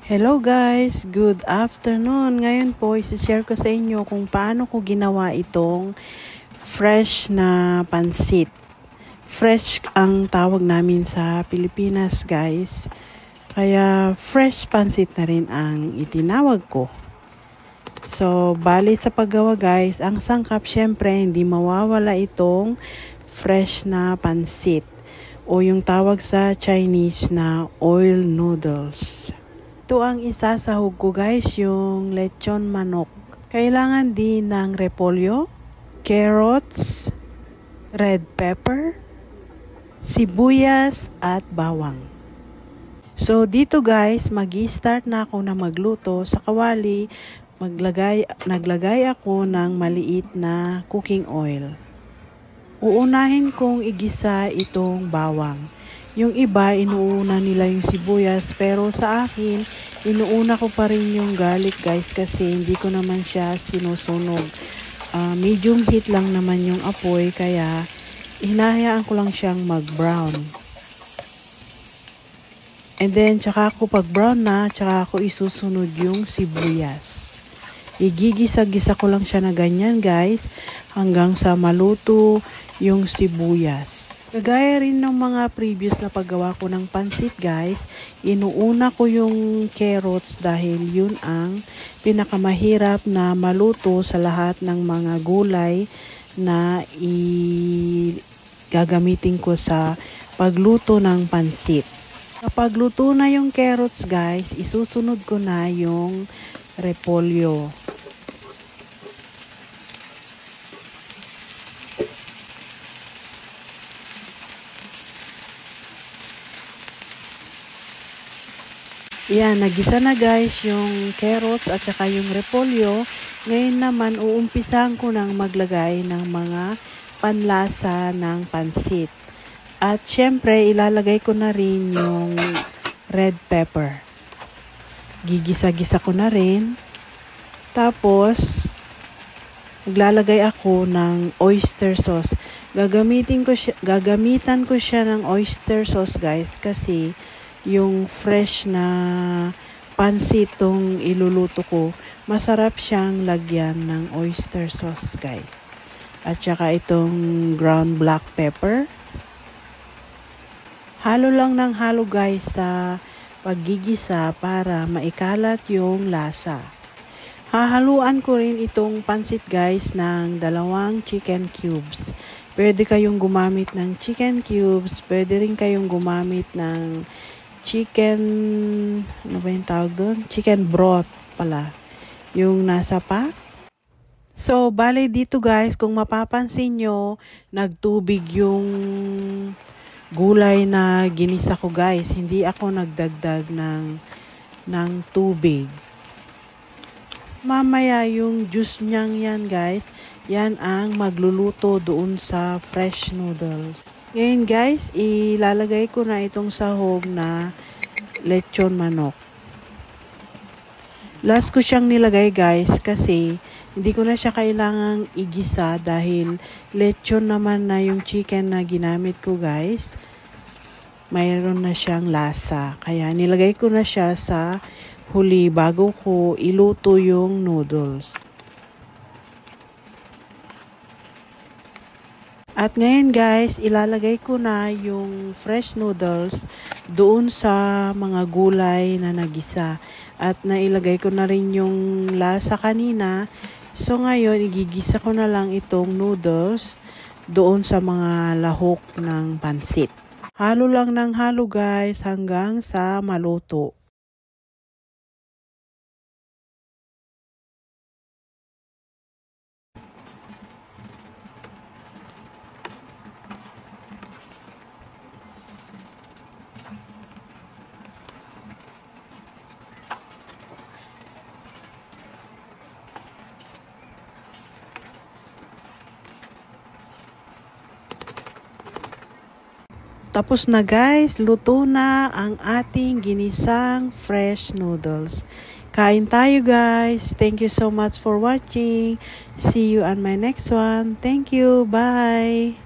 Hello guys, good afternoon. Ngayon po, isi-share ko sa inyo kung paano ko ginawa itong fresh na pansit. Fresh ang tawag namin sa Pilipinas guys. Kaya fresh pansit na rin ang itinawag ko. So, bali sa paggawa guys, ang sangkap syempre hindi mawawala itong fresh na pansit o yung tawag sa Chinese na oil noodles. Ito ang isasahog ko guys, yung lechon manok. Kailangan din ng repolyo, carrots, red pepper, sibuyas at bawang. So dito guys, mag-i-start na ako na magluto sa kawali. Naglagay ako ng maliit na cooking oil. Uunahin kong igisa itong bawang. Yung iba, inuuna nila yung sibuyas. Pero sa akin, inuuna ko pa rin yung garlic guys kasi hindi ko naman siya sinusunog. Medium heat lang naman yung apoy kaya hinahayaan ko lang siyang mag-brown. And then, tsaka ako pag-brown na, tsaka ako isusunod yung sibuyas. Igigisa-gisa ko lang siya na ganyan guys hanggang sa maluto yung sibuyas. Kagaya rin ng mga previous na paggawa ko ng pansit guys, inuuna ko yung carrots dahil yun ang pinakamahirap na maluto sa lahat ng mga gulay na gagamitin ko sa pagluto ng pansit. Kapag luto na yung carrots guys, isusunod ko na yung repolyo. Yan, nagisa na guys yung carrots at saka yung repolyo. Ngayon naman, uumpisahan ko nang maglagay ng mga panlasa ng pansit. At syempre, ilalagay ko na rin yung red pepper. Gigisa-gisa ko na rin. Tapos, maglalagay ako ng oyster sauce. Gagamitan ko siya ng oyster sauce guys kasi yung fresh na pansit tong iluluto ko, masarap siyang lagyan ng oyster sauce guys. At saka itong ground black pepper. Halo lang ng halo guys sa paggigisa para maikalat yung lasa. Hahaluan ko rin itong pansit guys ng 2 chicken cubes. Pwede kayong gumamit ng chicken cubes, pwede rin kayong gumamit ng chicken, ano ba yung tawag doon? Chicken broth pala. Yung nasa pack. So, bale dito guys, kung mapapansin nyo, nagtubig yung gulay na ginisa ko guys. Hindi ako nagdagdag ng tubig. Mamaya yung juice niyang yan guys, yan ang magluluto doon sa fresh noodles. Ngayon guys, ilalagay ko na itong sahog na lechon manok. Last ko siyang nilagay guys kasi hindi ko na siya kailangang igisa dahil lechon naman na yung chicken na ginamit ko guys. Mayroon na siyang lasa. Kaya nilagay ko na siya sa huli bago ko iluto yung noodles. At ngayon guys, ilalagay ko na yung fresh noodles doon sa mga gulay na nagisa. At nailagay ko na rin yung lasa kanina. So ngayon, igigisa ko na lang itong noodles doon sa mga lahok ng pansit. Halo lang ng halo guys hanggang sa maluto. Tapos na guys, luto na ang ating ginisang fresh noodles. Kain tayo guys. Thank you so much for watching. See you on my next one. Thank you. Bye.